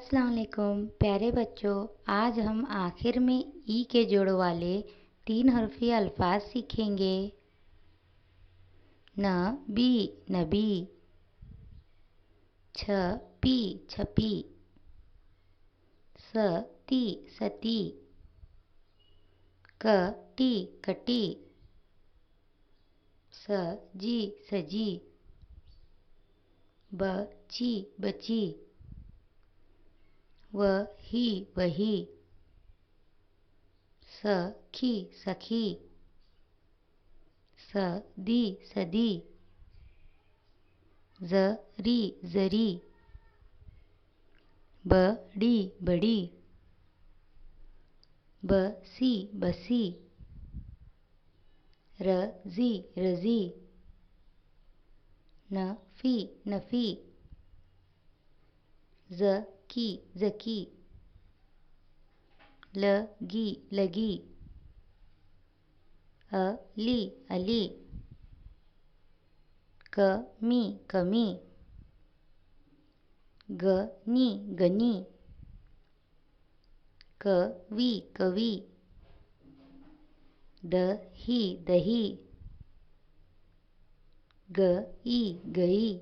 अस्सलाम वालेकुम प्यारे बच्चों। आज हम आखिर में ई के जोड़ वाले 3 हरफी अल्फाज सीखेंगे। न बी नबी, छ पी छपी, स ती सती, क टी कटी, स जी सजी, ब ची बची, व ही वही, स खी सखी, स दी सदी, ज री जरी, ब डी बड़ी, ब सी बसी, र जी रजी, न फी नफी, ज की जकी, ल गी लगी, अ ली अली, क मी कमी, ग नी गनी, क वी कवी, द ही दही, ग ई गई,